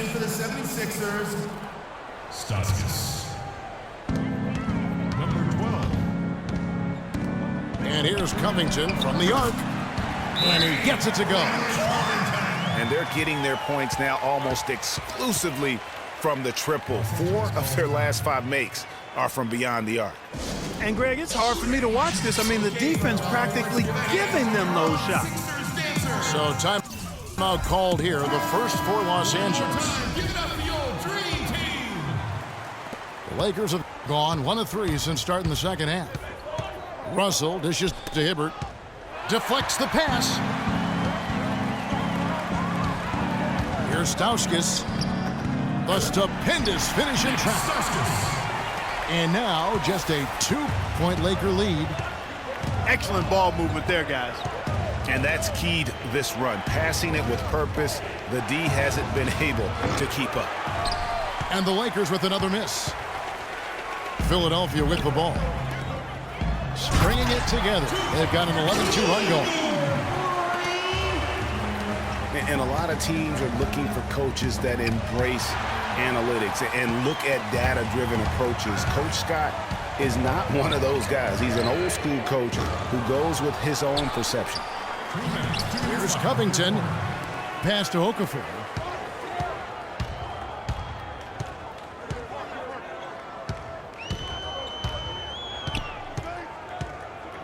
in for the 76ers, Stauskas. Number 12. And here's Covington from the arc. And he gets it to go. And they're getting their points now almost exclusively from the triple. 4 of their last 5 makes are from beyond the arc. And, Greg, it's hard for me to watch this. I mean, the defense practically giving them those shots. So timeout called here, the first for Los Angeles. give it up for your dream team. The Lakers have gone 1 of 3 since starting the second half. Russell dishes to Hibbert. Deflects the pass. Here's Stauskas. The stupendous finish in traffic. And now just a 2-point Laker lead. Excellent ball movement there, guys. And that's keyed this run. Passing it with purpose. The D hasn't been able to keep up. And the Lakers with another miss. Philadelphia with the ball. Stringing it together. They've got an 11-2 run going. And a lot of teams are looking for coaches that embrace analytics and look at data-driven approaches. Coach Scott is not one of those guys. He's an old-school coach who goes with his own perception. Here's Covington. Pass to Okafor.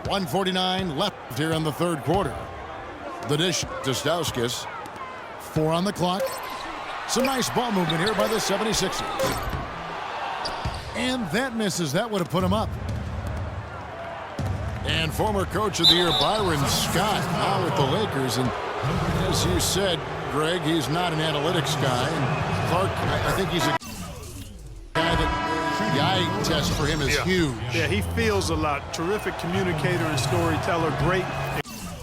.149 left here in the third quarter. The dish to Stauskas. 4 on the clock. Some nice ball movement here by the 76ers. And that misses. That would have put him up. And former coach of the year, Byron Scott, now with the Lakers. And as you said, Greg, he's not an analytics guy. And Clark, I think he's a guy that the eye test for him is huge. Yeah, he feels a lot. Terrific communicator and storyteller. Great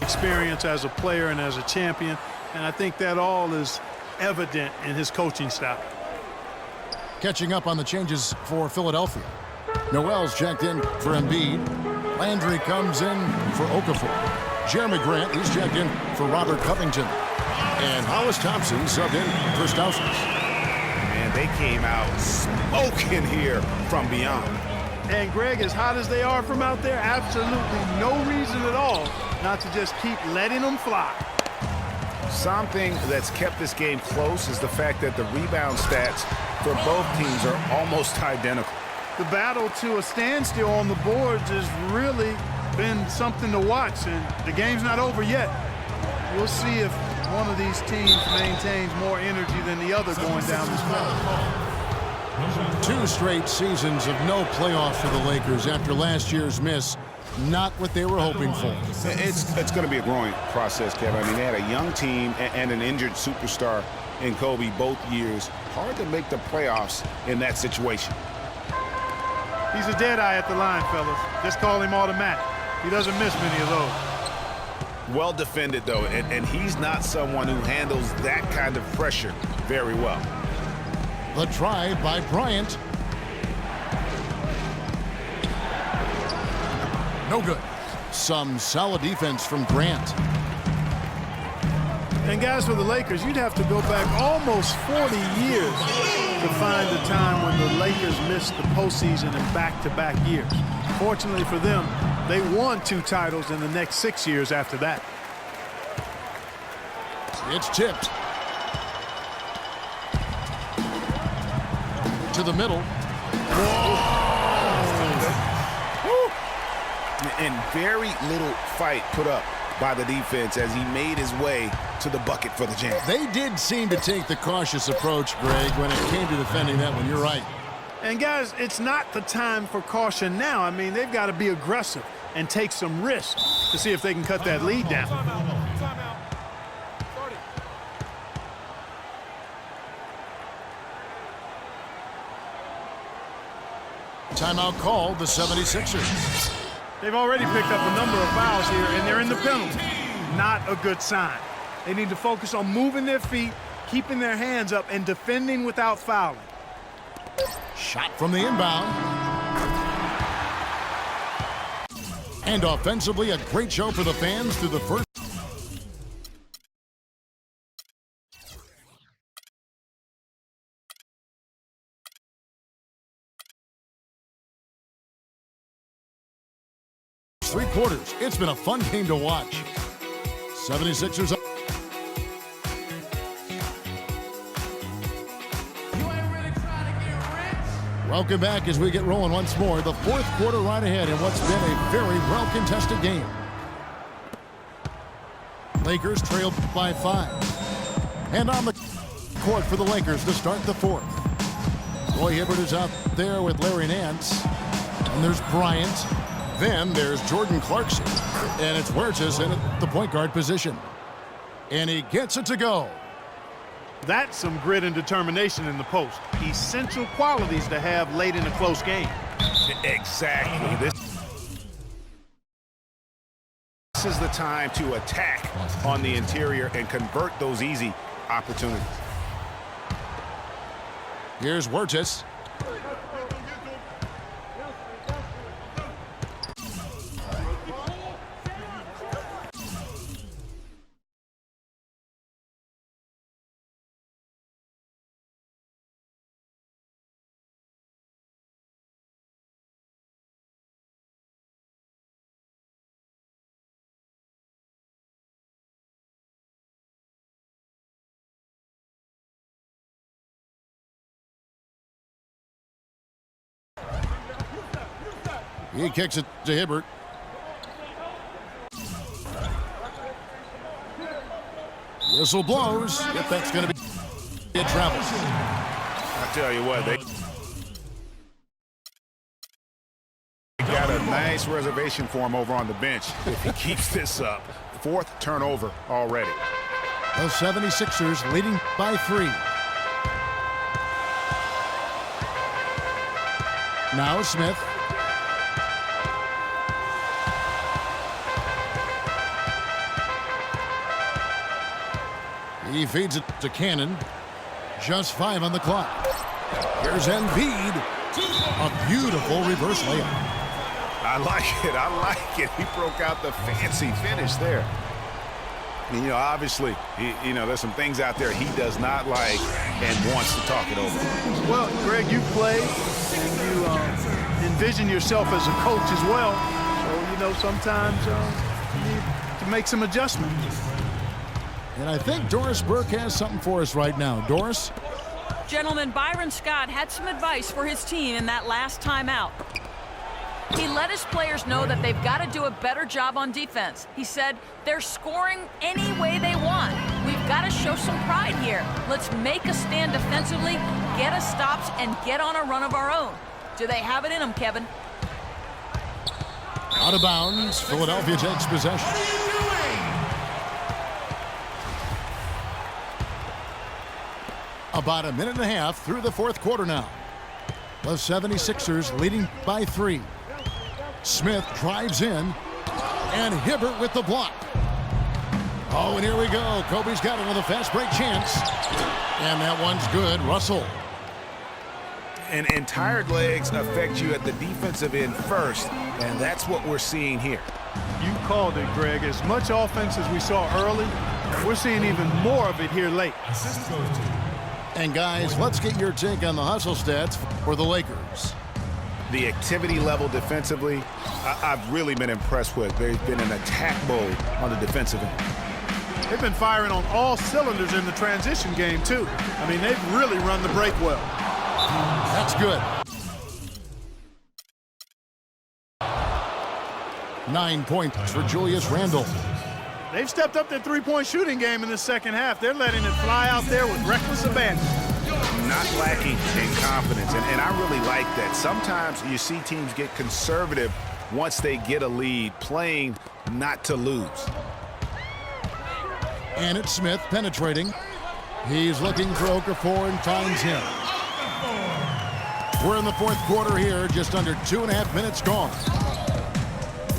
experience as a player and as a champion. And I think that all is evident in his coaching style. Catching up on the changes for Philadelphia. Noel's checked in for Embiid. Landry comes in for Okafor. Jeremy Grant, he's checked in for Robert Covington. And Hollis Thompson subbed in for Stauskas. And they came out smoking here from beyond. And, Greg, as hot as they are from out there, absolutely no reason at all not to just keep letting them fly. Something that's kept this game close is the fact that the rebound stats for both teams are almost identical. The battle to a standstill on the boards has really been something to watch, and the game's not over yet. We'll see if one of these teams maintains more energy than the other going down the stretch. 2 straight seasons of no playoffs for the Lakers after last year's miss. Not what they were hoping for. It's going to be a growing process, Kevin. I mean, they had a young team and an injured superstar in Kobe both years. Hard to make the playoffs in that situation. He's a dead eye at the line, fellas. Just call him automatic. He doesn't miss many of those. Well defended, though, and he's not someone who handles that kind of pressure very well. The try by Bryant. No good. Some solid defense from Grant. And guys, for the Lakers, you'd have to go back almost 40 years to find a time when the Lakers missed the postseason in back-to-back years. Fortunately for them, they won 2 titles in the next 6 years after that. It's tipped. To the middle. And very little fight put up by the defense as he made his way to the bucket for the jam. They did seem to take the cautious approach, Greg, when it came to defending that one. You're right. And, guys, it's not the time for caution now. I mean, they've got to be aggressive and take some risks to see if they can cut that lead down. Timeout called, the 76ers. They've already picked up a number of fouls here, and they're in the penalty. Not a good sign. They need to focus on moving their feet, keeping their hands up, and defending without fouling. Shot from the inbound. And offensively, a great show for the fans through the first first three quarters. It's been a fun game to watch. 76ers up. Welcome back as we get rolling once more. The fourth quarter right ahead in what's been a very well-contested game. Lakers trail by 5. And on the court for the Lakers to start the fourth. Roy Hibbert is out there with Larry Nance. And there's Bryant. Then there's Jordan Clarkson. And it's Huertas in at the point guard position. And he gets it to go. That's some grit and determination in the post. Essential qualities to have late in a close game. Exactly. This is the time to attack on the interior and convert those easy opportunities. Here's Huertas. He kicks it to Hibbert. Whistle blows. If that's going to be it travels. I tell you what, they got a nice reservation for him over on the bench if he keeps this up. Fourth turnover already. The 76ers leading by 3. Now Smith. He feeds it to Cannon. Just 5 on the clock. Here's Embiid. A beautiful reverse layup. I like it. I like it. He broke out the fancy finish there. And, obviously, there's some things out there he does not like and wants to talk it over. Well, Greg, you play and you envision yourself as a coach as well. So, sometimes you need to make some adjustments. And I think Doris Burke has something for us right now. Doris? Gentlemen, Byron Scott had some advice for his team in that last timeout. He let his players know that they've got to do a better job on defense. He said, they're scoring any way they want. We've got to show some pride here. Let's make a stand defensively, get us stops, and get on a run of our own. Do they have it in them, Kevin? Out of bounds. Philadelphia takes possession. What are you doing? About a minute and a half through the fourth quarter now. The 76ers leading by 3. Smith drives in, and Hibbert with the block. Oh, and here we go. Kobe's got it with a fast break chance. And that one's good. Russell. And tired legs affect you at the defensive end first, and that's what we're seeing here. You called it, Greg. As much offense as we saw early, we're seeing even more of it here late. Assist goes to. And guys, let's get your take on the hustle stats for the Lakers. The activity level defensively, I've really been impressed with. There's been an attack mode on the defensive end. They've been firing on all cylinders in the transition game, too. I mean, they've really run the break well. That's good. 9 points for Julius Randle. They've stepped up their three-point shooting game in the second half. They're letting it fly out there with reckless abandon. Not lacking in confidence, and I really like that. Sometimes you see teams get conservative once they get a lead, playing not to lose. And it's Smith penetrating. He's looking for Okafor and finds him. We're in the fourth quarter here, just under 2.5 minutes gone.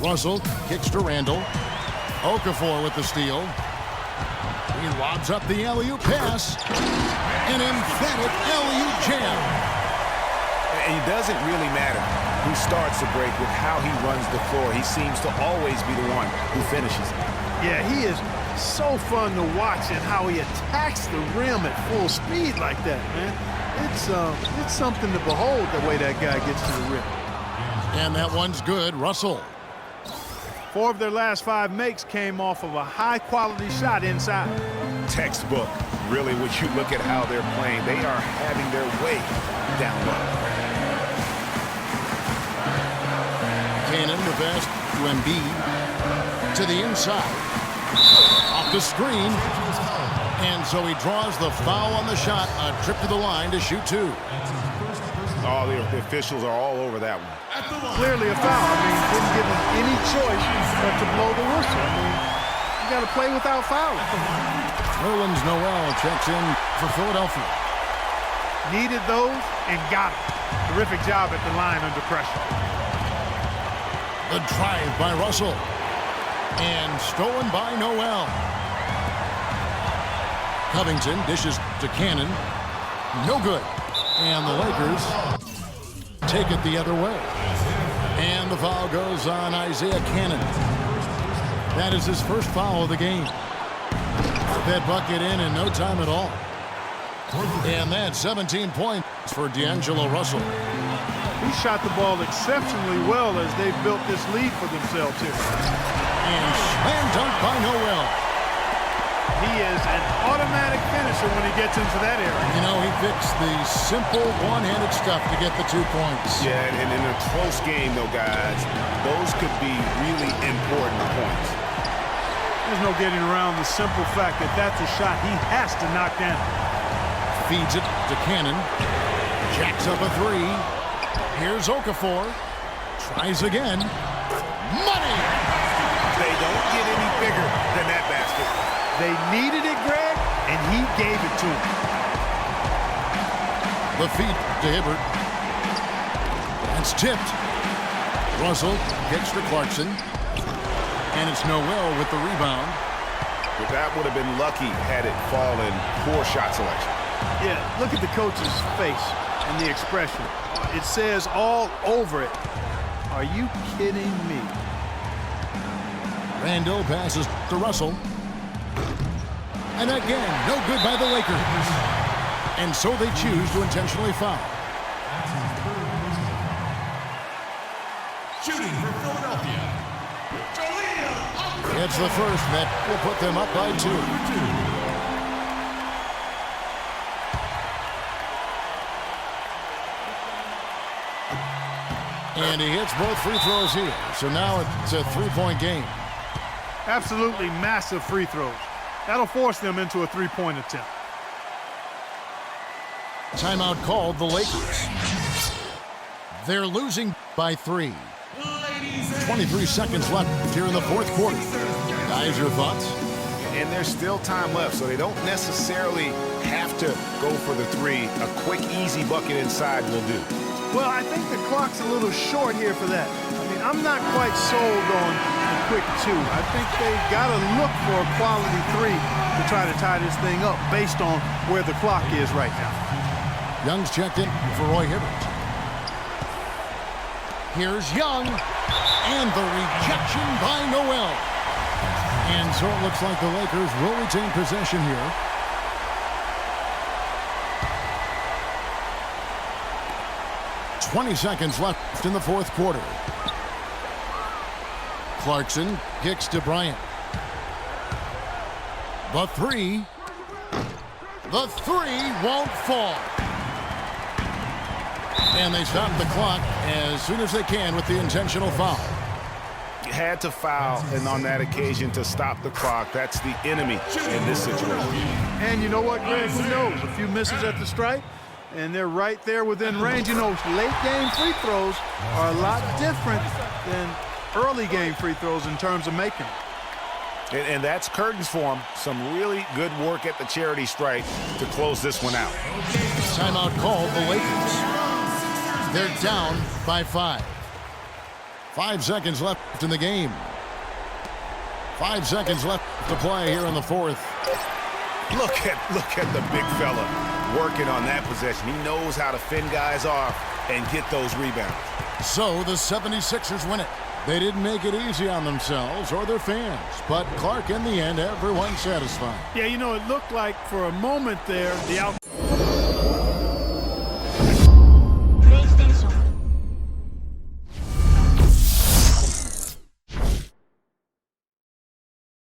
Russell kicks to Randle. Okafor with the steal. He lobs up the alley-oop pass. An emphatic alley-oop jam. And it doesn't really matter who starts the break with how he runs the floor. He seems to always be the one who finishes it. Yeah, he is so fun to watch and how he attacks the rim at full speed like that, man. It's something to behold the way that guy gets to the rim. And that one's good. Russell. 4 of their last 5 makes came off of a high-quality shot inside. Textbook. Really, when you look at how they're playing, they are having their way down low. Cannon the pass to Embiid. To the inside. Off the screen. And so he draws the foul on the shot. A trip to the line to shoot 2. Oh, the officials are all over that one. Clearly a foul. I mean, didn't give him any choice but to blow the whistle. I mean, you got to play without fouling. Nerlens Noel checks in for Philadelphia. Needed those and got them. Terrific job at the line under pressure. The drive by Russell. And stolen by Noel. Covington dishes to Cannon. No good. And the Lakers take it the other way. And the foul goes on Isaiah Cannon. That is his first foul of the game. That bucket in no time at all. And that's 17 points for D'Angelo Russell. He shot the ball exceptionally well as they've built this lead for themselves here. And slam dunk by Noel. He is an automatic finisher when he gets into that area. You know, he picks the simple one-handed stuff to get the 2 points. Yeah, and in a close game, though, guys, those could be really important points. There's no getting around the simple fact that that's a shot he has to knock down. Feeds it to Cannon. Jacks up a 3. Here's Okafor. Tries again. Money! They don't get any bigger than that basket. They needed it, Greg, and he gave it to him. The feed to Hibbert. It's tipped. Russell kicks to Clarkson. And it's Noel with the rebound. But that would have been lucky had it fallen. Poor shot selection. Yeah, look at the coach's face and the expression. It says all over it, are you kidding me? Randall passes to Russell. And again, no good by the Lakers. And so they choose to intentionally foul. Shooting for Philadelphia. It's the first that will put them up by 2. And he hits both free throws here. So now it's a 3-point game. Absolutely massive free throws. That'll force them into a 3-point attempt. Timeout called the Lakers. They're losing by 3. 23 seconds left here in the 4th quarter. Guys, your thoughts? And there's still time left, so they don't necessarily have to go for the 3. A quick, easy bucket inside will do. Well, I think the clock's a little short here for that. I mean, I'm not quite sold on a quick 2. I think they've got to look for a quality 3 to try to tie this thing up based on where the clock is right now. Young's checked in for Roy Hibbert. Here's Young. And the rejection by Noel. And so it looks like the Lakers will retain possession here. "20 seconds left in the 4th quarter. Clarkson kicks to Bryant. The 3. The 3 won't fall. And they stop the clock as soon as they can with the intentional foul. Had to foul, and on that occasion to stop the clock. That's the enemy in this situation. And you know what, Greg? Who knows? A few misses at the stripe, and they're right there within range. You know, late-game free throws are a lot different than early-game free throws in terms of making them. And that's curtains for them. Some really good work at the charity stripe to close this one out. Timeout called the Lakers. They're down by 5. 5 seconds left in the game. 5 seconds left to play here in the 4th. Look at the big fella working on that possession. He knows how to fend guys off and get those rebounds. So the 76ers win it. They didn't make it easy on themselves or their fans, but Clark, in the end, everyone's satisfied. Yeah, you know, it looked like for a moment there the outcome